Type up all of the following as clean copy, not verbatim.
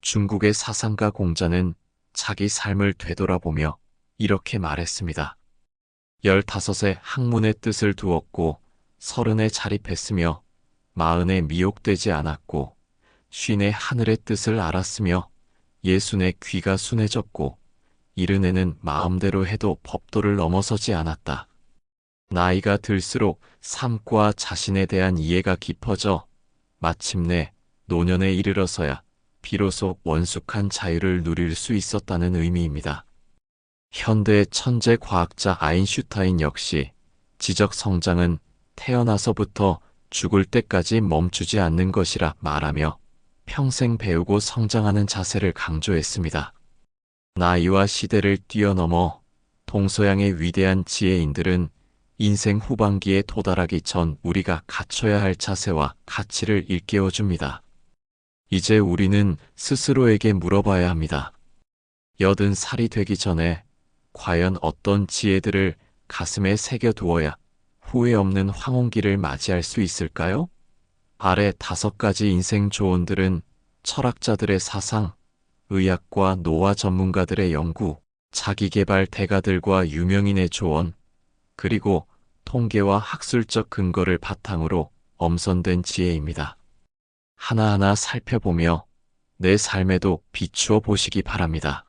중국의 사상가 공자는 자기 삶을 되돌아보며 이렇게 말했습니다. 15에 학문의 뜻을 두었고 30에 자립했으며 40에 미혹되지 않았고 50에 하늘의 뜻을 알았으며 60에 귀가 순해졌고 70에는 마음대로 해도 법도를 넘어서지 않았다. 나이가 들수록 삶과 자신에 대한 이해가 깊어져 마침내 노년에 이르러서야 비로소 원숙한 자유를 누릴 수 있었다는 의미입니다. 현대의 천재 과학자 아인슈타인 역시 지적 성장은 태어나서부터 죽을 때까지 멈추지 않는 것이라 말하며 평생 배우고 성장하는 자세를 강조했습니다. 나이와 시대를 뛰어넘어 동서양의 위대한 지혜인들은 인생 후반기에 도달하기 전 우리가 갖춰야 할 자세와 가치를 일깨워줍니다. 이제 우리는 스스로에게 물어봐야 합니다. 80살이 되기 전에 과연 어떤 지혜들을 가슴에 새겨두어야 후회 없는 황혼기를 맞이할 수 있을까요? 아래 5가지 인생 조언들은 철학자들의 사상, 의학과 노화 전문가들의 연구, 자기계발 대가들과 유명인의 조언, 그리고 통계와 학술적 근거를 바탕으로 엄선된 지혜입니다. 하나하나 살펴보며 내 삶에도 비추어 보시기 바랍니다.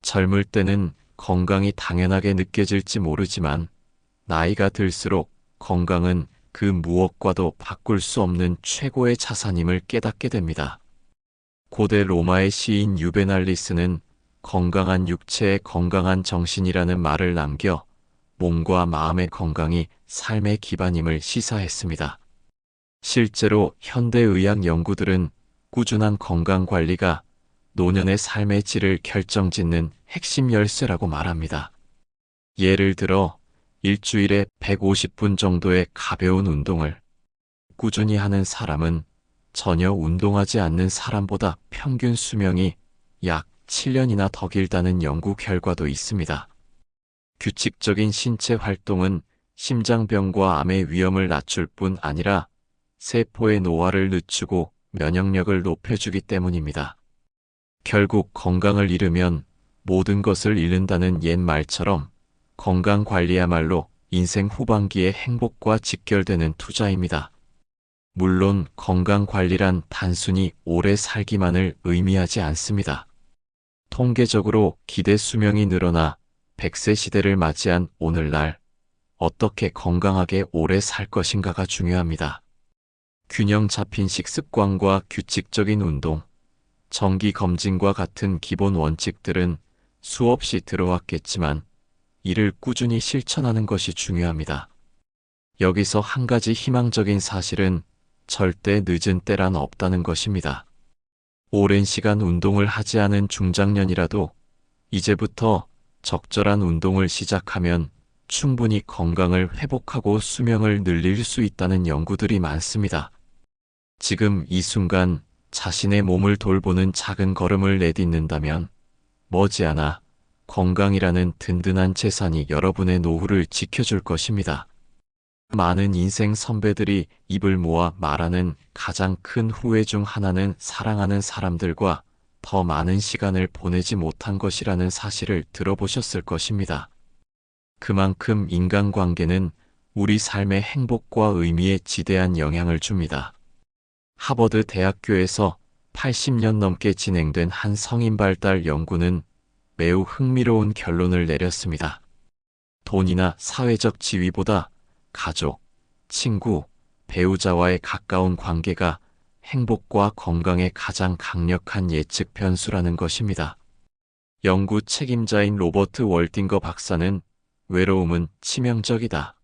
젊을 때는 건강이 당연하게 느껴질지 모르지만 나이가 들수록 건강은 그 무엇과도 바꿀 수 없는 최고의 자산임을 깨닫게 됩니다. 고대 로마의 시인 유베날리스는 건강한 육체에 건강한 정신이라는 말을 남겨 몸과 마음의 건강이 삶의 기반임을 시사했습니다. 실제로 현대의학 연구들은 꾸준한 건강관리가 노년의 삶의 질을 결정짓는 핵심 열쇠라고 말합니다. 예를 들어 일주일에 150분 정도의 가벼운 운동을 꾸준히 하는 사람은 전혀 운동하지 않는 사람보다 평균 수명이 약 7년이나 더 길다는 연구 결과도 있습니다. 규칙적인 신체 활동은 심장병과 암의 위험을 낮출 뿐 아니라 세포의 노화를 늦추고 면역력을 높여주기 때문입니다. 결국 건강을 잃으면 모든 것을 잃는다는 옛 말처럼 건강관리야말로 인생 후반기의 행복과 직결되는 투자입니다. 물론 건강관리란 단순히 오래 살기만을 의미하지 않습니다. 통계적으로 기대 수명이 늘어나 100세 시대를 맞이한 오늘날 어떻게 건강하게 오래 살 것인가가 중요합니다. 균형 잡힌 식습관과 규칙적인 운동, 정기 검진과 같은 기본 원칙들은 수없이 들어왔겠지만 이를 꾸준히 실천하는 것이 중요합니다. 여기서 한 가지 희망적인 사실은 절대 늦은 때란 없다는 것입니다. 오랜 시간 운동을 하지 않은 중장년이라도 이제부터 적절한 운동을 시작하면 충분히 건강을 회복하고 수명을 늘릴 수 있다는 연구들이 많습니다. 지금 이 순간 자신의 몸을 돌보는 작은 걸음을 내딛는다면 머지않아 건강이라는 든든한 재산이 여러분의 노후를 지켜줄 것입니다. 많은 인생 선배들이 입을 모아 말하는 가장 큰 후회 중 하나는 사랑하는 사람들과 더 많은 시간을 보내지 못한 것이라는 사실을 들어보셨을 것입니다. 그만큼 인간관계는 우리 삶의 행복과 의미에 지대한 영향을 줍니다. 하버드 대학교에서 80년 넘게 진행된 한 성인 발달 연구는 매우 흥미로운 결론을 내렸습니다. 돈이나 사회적 지위보다 가족, 친구, 배우자와의 가까운 관계가 행복과 건강의 가장 강력한 예측 변수라는 것입니다. 연구 책임자인 로버트 월딩거 박사는 외로움은 치명적이다.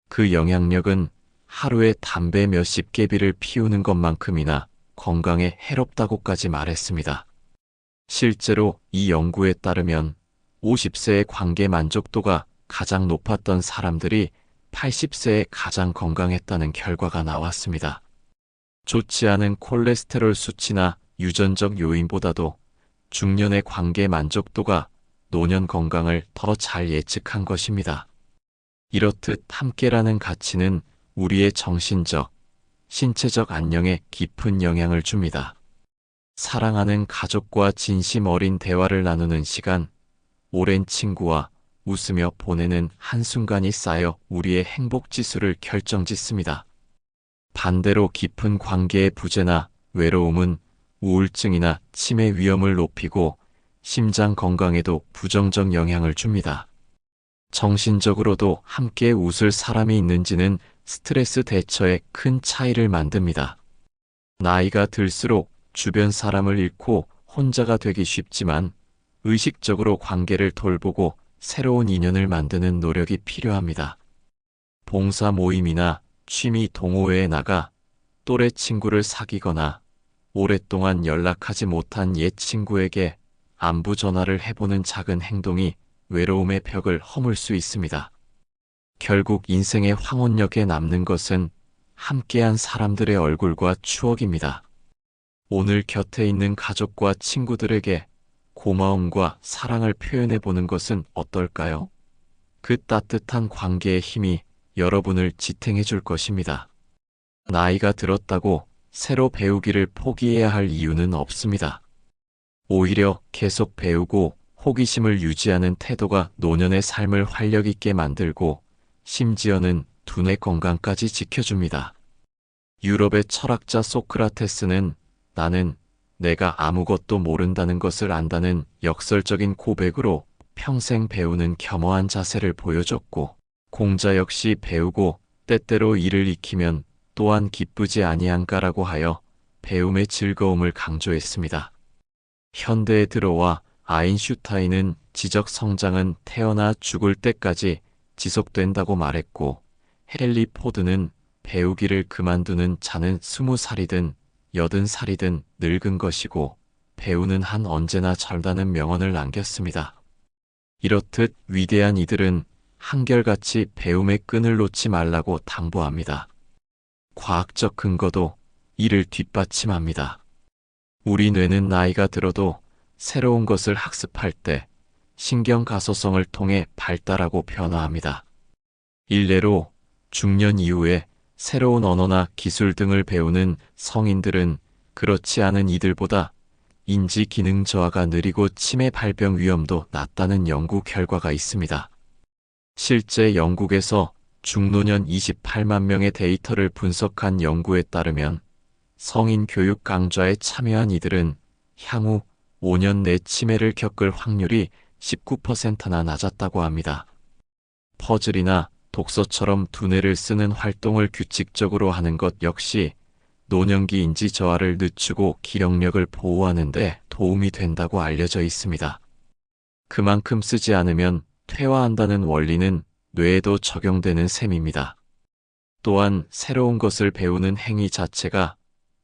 그 영향력은 하루에 담배 몇십 개비를 피우는 것만큼이나 건강에 해롭다고까지 말했습니다. 실제로 이 연구에 따르면 50세의 관계 만족도가 가장 높았던 사람들이 80세에 가장 건강했다는 결과가 나왔습니다. 좋지 않은 콜레스테롤 수치나 유전적 요인보다도 중년의 관계 만족도가 노년 건강을 더 잘 예측한 것입니다. 이렇듯 함께라는 가치는 우리의 정신적, 신체적 안녕에 깊은 영향을 줍니다. 사랑하는 가족과 진심 어린 대화를 나누는 시간, 오랜 친구와 웃으며 보내는 한순간이 쌓여 우리의 행복 지수를 결정짓습니다. 반대로 깊은 관계의 부재나 외로움은 우울증이나 치매 위험을 높이고 심장 건강에도 부정적 영향을 줍니다. 정신적으로도 함께 웃을 사람이 있는지는 스트레스 대처에 큰 차이를 만듭니다. 나이가 들수록 주변 사람을 잃고 혼자가 되기 쉽지만 의식적으로 관계를 돌보고 새로운 인연을 만드는 노력이 필요합니다. 봉사 모임이나 취미 동호회에 나가 또래 친구를 사귀거나 오랫동안 연락하지 못한 옛 친구에게 안부 전화를 해보는 작은 행동이 외로움의 벽을 허물 수 있습니다. 결국 인생의 황혼역에 남는 것은 함께한 사람들의 얼굴과 추억입니다. 오늘 곁에 있는 가족과 친구들에게 고마움과 사랑을 표현해 보는 것은 어떨까요? 그 따뜻한 관계의 힘이 여러분을 지탱해 줄 것입니다. 나이가 들었다고 새로 배우기를 포기해야 할 이유는 없습니다. 오히려 계속 배우고 호기심을 유지하는 태도가 노년의 삶을 활력 있게 만들고 심지어는 두뇌 건강까지 지켜줍니다. 유럽의 철학자 소크라테스는 나는 내가 아무것도 모른다는 것을 안다는 역설적인 고백으로 평생 배우는 겸허한 자세를 보여줬고, 공자 역시 배우고 때때로 이를 익히면 또한 기쁘지 아니한가라고 하여 배움의 즐거움을 강조했습니다. 현대에 들어와 아인슈타인은 지적 성장은 태어나 죽을 때까지 지속된다고 말했고, 헨리 포드는 배우기를 그만두는 자는 20살이든 80살이든 늙은 것이고 배우는 한 언제나 젊다는 명언을 남겼습니다. 이렇듯 위대한 이들은 한결같이 배움의 끈을 놓지 말라고 당부합니다. 과학적 근거도 이를 뒷받침합니다. 우리 뇌는 나이가 들어도 새로운 것을 학습할 때 신경 가소성을 통해 발달하고 변화합니다. 일례로 중년 이후에 새로운 언어나 기술 등을 배우는 성인들은 그렇지 않은 이들보다 인지 기능 저하가 느리고 치매 발병 위험도 낮다는 연구 결과가 있습니다. 실제 영국에서 중노년 28만 명의 데이터를 분석한 연구에 따르면 성인 교육 강좌에 참여한 이들은 향후 5년 내 치매를 겪을 확률이 19%나 낮았다고 합니다. 퍼즐이나 독서처럼 두뇌를 쓰는 활동을 규칙적으로 하는 것 역시 노년기 인지 저하를 늦추고 기억력을 보호하는 데 도움이 된다고 알려져 있습니다. 그만큼 쓰지 않으면 퇴화한다는 원리는 뇌에도 적용되는 셈입니다. 또한 새로운 것을 배우는 행위 자체가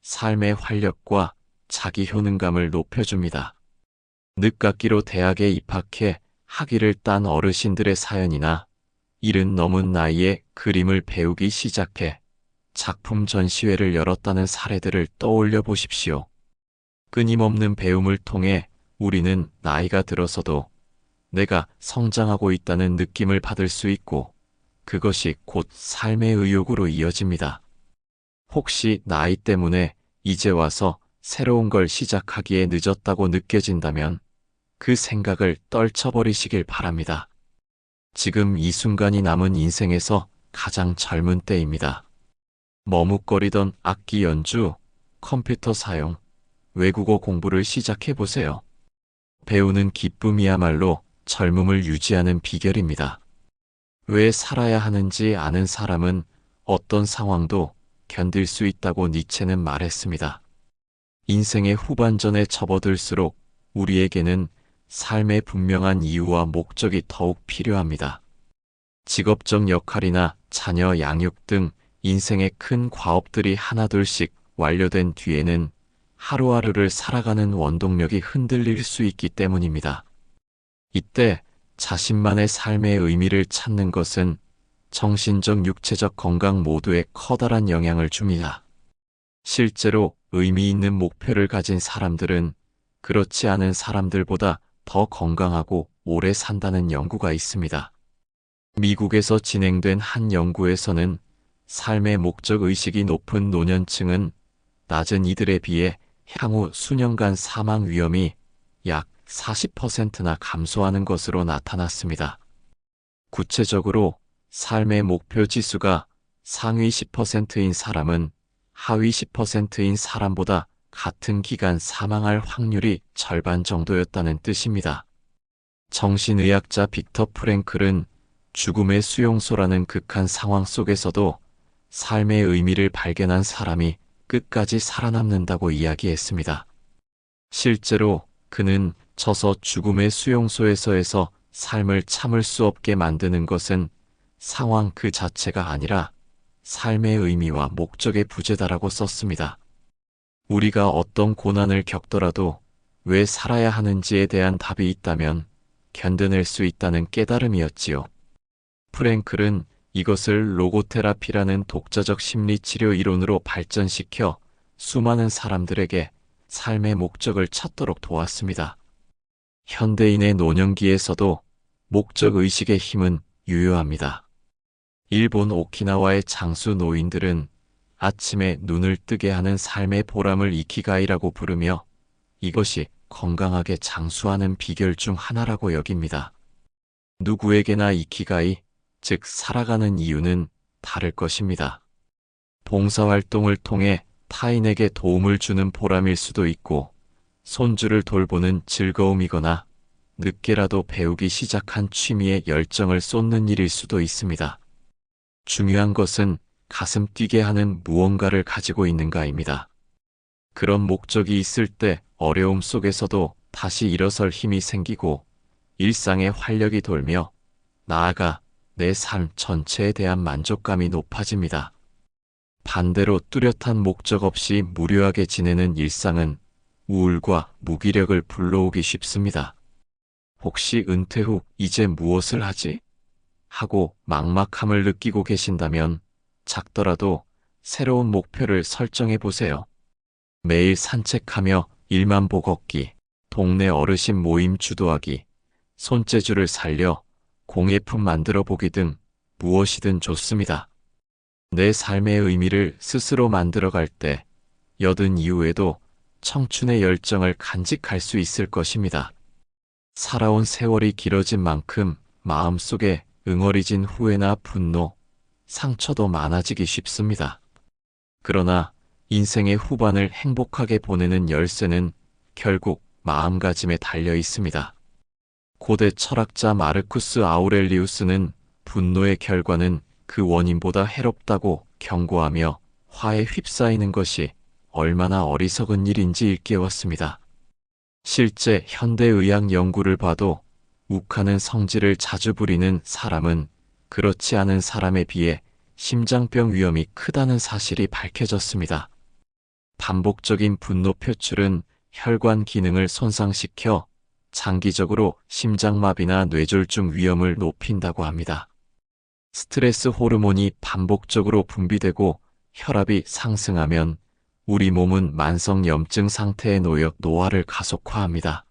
삶의 활력과 자기 효능감을 높여줍니다. 늦깎이로 대학에 입학해 학위를 딴 어르신들의 사연이나 70 넘은 나이에 그림을 배우기 시작해 작품 전시회를 열었다는 사례들을 떠올려 보십시오. 끊임없는 배움을 통해 우리는 나이가 들어서도 내가 성장하고 있다는 느낌을 받을 수 있고 그것이 곧 삶의 의욕으로 이어집니다. 혹시 나이 때문에 이제 와서 새로운 걸 시작하기에 늦었다고 느껴진다면 그 생각을 떨쳐버리시길 바랍니다. 지금 이 순간이 남은 인생에서 가장 젊은 때입니다. 머뭇거리던 악기 연주, 컴퓨터 사용, 외국어 공부를 시작해보세요. 배우는 기쁨이야말로 젊음을 유지하는 비결입니다. 왜 살아야 하는지 아는 사람은 어떤 상황도 견딜 수 있다고 니체는 말했습니다. 인생의 후반전에 접어들수록 우리에게는 삶의 분명한 이유와 목적이 더욱 필요합니다. 직업적 역할이나 자녀 양육 등 인생의 큰 과업들이 하나둘씩 완료된 뒤에는 하루하루를 살아가는 원동력이 흔들릴 수 있기 때문입니다. 이때 자신만의 삶의 의미를 찾는 것은 정신적, 육체적 건강 모두에 커다란 영향을 줍니다. 실제로 의미 있는 목표를 가진 사람들은 그렇지 않은 사람들보다 더 건강하고 오래 산다는 연구가 있습니다. 미국에서 진행된 한 연구에서는 삶의 목적 의식이 높은 노년층은 낮은 이들에 비해 향후 수년간 사망 위험이 약 40%나 감소하는 것으로 나타났습니다. 구체적으로 삶의 목표 지수가 상위 10%인 사람은 하위 10%인 사람보다 같은 기간 사망할 확률이 절반 정도였다는 뜻입니다. 정신의학자 빅터 프랭클은 죽음의 수용소라는 극한 상황 속에서도 삶의 의미를 발견한 사람이 끝까지 살아남는다고 이야기했습니다. 실제로 그는 저서 죽음의 수용소에서에서 삶을 참을 수 없게 만드는 것은 상황 그 자체가 아니라 삶의 의미와 목적의 부재다라고 썼습니다. 우리가 어떤 고난을 겪더라도 왜 살아야 하는지에 대한 답이 있다면 견뎌낼 수 있다는 깨달음이었지요. 프랭클은 이것을 로고테라피라는 독자적 심리치료 이론으로 발전시켜 수많은 사람들에게 삶의 목적을 찾도록 도왔습니다. 현대인의 노년기에서도 목적의식의 힘은 유효합니다. 일본 오키나와의 장수 노인들은 아침에 눈을 뜨게 하는 삶의 보람을 이키가이라고 부르며 이것이 건강하게 장수하는 비결 중 하나라고 여깁니다. 누구에게나 이키가이, 즉 살아가는 이유는 다를 것입니다. 봉사활동을 통해 타인에게 도움을 주는 보람일 수도 있고 손주를 돌보는 즐거움이거나 늦게라도 배우기 시작한 취미에 열정을 쏟는 일일 수도 있습니다. 중요한 것은 가슴 뛰게 하는 무언가를 가지고 있는가입니다. 그런 목적이 있을 때 어려움 속에서도 다시 일어설 힘이 생기고 일상에 활력이 돌며 나아가 내 삶 전체에 대한 만족감이 높아집니다. 반대로 뚜렷한 목적 없이 무료하게 지내는 일상은 우울과 무기력을 불러오기 쉽습니다. 혹시 은퇴 후 이제 무엇을 하지? 하고 막막함을 느끼고 계신다면 작더라도 새로운 목표를 설정해 보세요. 매일 산책하며 일만 보 걷기, 동네 어르신 모임 주도하기, 손재주를 살려 공예품 만들어 보기 등 무엇이든 좋습니다. 내 삶의 의미를 스스로 만들어갈 때 여든 이후에도 청춘의 열정을 간직할 수 있을 것입니다. 살아온 세월이 길어진 만큼 마음속에 응어리진 후회나 분노, 상처도 많아지기 쉽습니다. 그러나 인생의 후반을 행복하게 보내는 열쇠는 결국 마음가짐에 달려 있습니다. 고대 철학자 마르쿠스 아우렐리우스는 분노의 결과는 그 원인보다 해롭다고 경고하며 화에 휩싸이는 것이 얼마나 어리석은 일인지 일깨웠습니다. 실제 현대의학 연구를 봐도 욱하는 성질을 자주 부리는 사람은 그렇지 않은 사람에 비해 심장병 위험이 크다는 사실이 밝혀졌습니다. 반복적인 분노 표출은 혈관 기능을 손상시켜 장기적으로 심장마비나 뇌졸중 위험을 높인다고 합니다. 스트레스 호르몬이 반복적으로 분비되고 혈압이 상승하면 우리 몸은 만성염증 상태에 놓여 노화를 가속화합니다.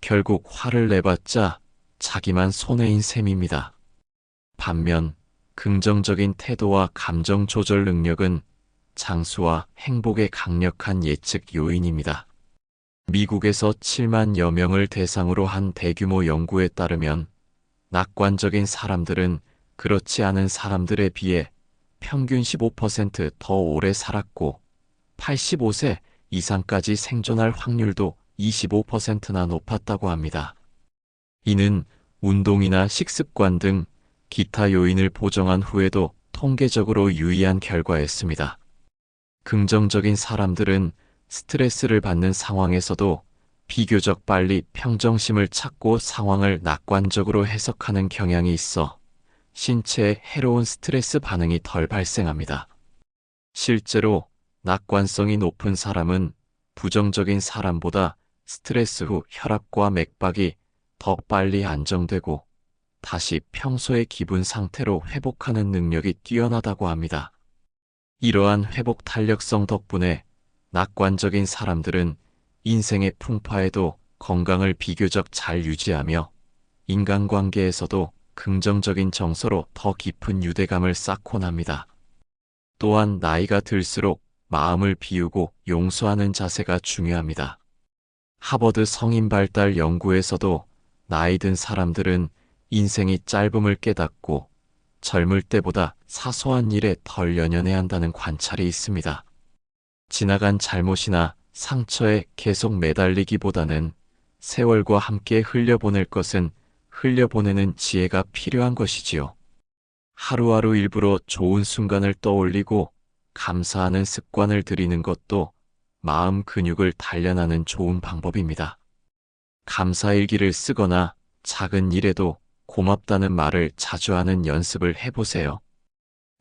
결국 화를 내봤자 자기만 손해인 셈입니다. 반면 긍정적인 태도와 감정 조절 능력은 장수와 행복의 강력한 예측 요인입니다. 미국에서 7만여 명을 대상으로 한 대규모 연구에 따르면 낙관적인 사람들은 그렇지 않은 사람들에 비해 평균 15% 더 오래 살았고 85세 이상까지 생존할 확률도 25%나 높았다고 합니다. 이는 운동이나 식습관 등 기타 요인을 보정한 후에도 통계적으로 유의한 결과였습니다. 긍정적인 사람들은 스트레스를 받는 상황에서도 비교적 빨리 평정심을 찾고 상황을 낙관적으로 해석하는 경향이 있어 신체에 해로운 스트레스 반응이 덜 발생합니다. 실제로 낙관성이 높은 사람은 부정적인 사람보다 스트레스 후 혈압과 맥박이 더 빨리 안정되고 다시 평소의 기분 상태로 회복하는 능력이 뛰어나다고 합니다. 이러한 회복 탄력성 덕분에 낙관적인 사람들은 인생의 풍파에도 건강을 비교적 잘 유지하며 인간관계에서도 긍정적인 정서로 더 깊은 유대감을 쌓곤 합니다. 또한 나이가 들수록 마음을 비우고 용서하는 자세가 중요합니다. 하버드 성인 발달 연구에서도 나이 든 사람들은 인생이 짧음을 깨닫고 젊을 때보다 사소한 일에 덜 연연해야 한다는 관찰이 있습니다. 지나간 잘못이나 상처에 계속 매달리기보다는 세월과 함께 흘려보낼 것은 흘려보내는 지혜가 필요한 것이지요. 하루하루 일부러 좋은 순간을 떠올리고 감사하는 습관을 들이는 것도 마음 근육을 단련하는 좋은 방법입니다. 감사일기를 쓰거나 작은 일에도 고맙다는 말을 자주 하는 연습을 해보세요.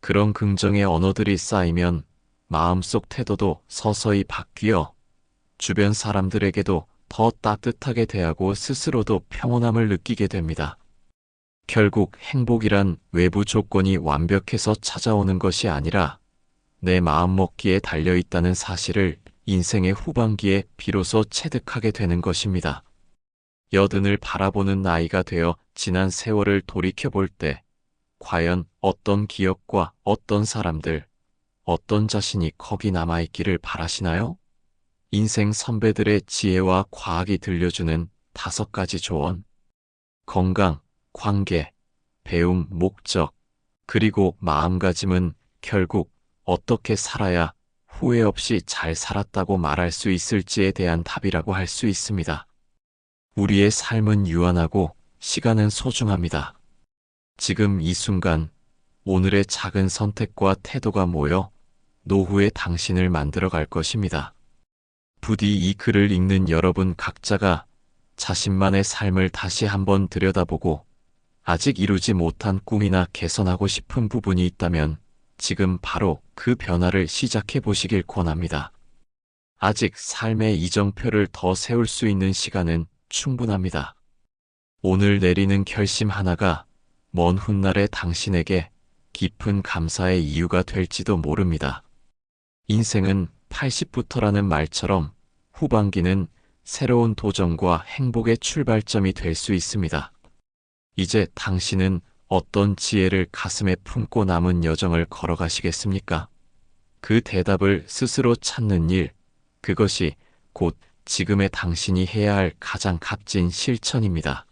그런 긍정의 언어들이 쌓이면 마음속 태도도 서서히 바뀌어 주변 사람들에게도 더 따뜻하게 대하고 스스로도 평온함을 느끼게 됩니다. 결국 행복이란 외부 조건이 완벽해서 찾아오는 것이 아니라 내 마음먹기에 달려있다는 사실을 인생의 후반기에 비로소 체득하게 되는 것입니다. 여든을 바라보는 나이가 되어 지난 세월을 돌이켜볼 때 과연 어떤 기억과 어떤 사람들, 어떤 자신이 거기 남아있기를 바라시나요? 인생 선배들의 지혜와 과학이 들려주는 5가지 조언. 건강, 관계, 배움, 목적, 그리고 마음가짐은 결국 어떻게 살아야 후회 없이 잘 살았다고 말할 수 있을지에 대한 답이라고 할 수 있습니다. 우리의 삶은 유한하고 시간은 소중합니다. 지금 이 순간, 오늘의 작은 선택과 태도가 모여 노후의 당신을 만들어갈 것입니다. 부디 이 글을 읽는 여러분 각자가 자신만의 삶을 다시 한번 들여다보고 아직 이루지 못한 꿈이나 개선하고 싶은 부분이 있다면 지금 바로 그 변화를 시작해 보시길 권합니다. 아직 삶의 이정표를 더 세울 수 있는 시간은 충분합니다. 오늘 내리는 결심 하나가 먼 훗날의 당신에게 깊은 감사의 이유가 될지도 모릅니다. 인생은 80부터라는 말처럼 후반기는 새로운 도전과 행복의 출발점이 될 수 있습니다. 이제 당신은 어떤 지혜를 가슴에 품고 남은 여정을 걸어가시겠습니까? 그 대답을 스스로 찾는 일, 그것이 곧 지금의 당신이 해야 할 가장 값진 실천입니다.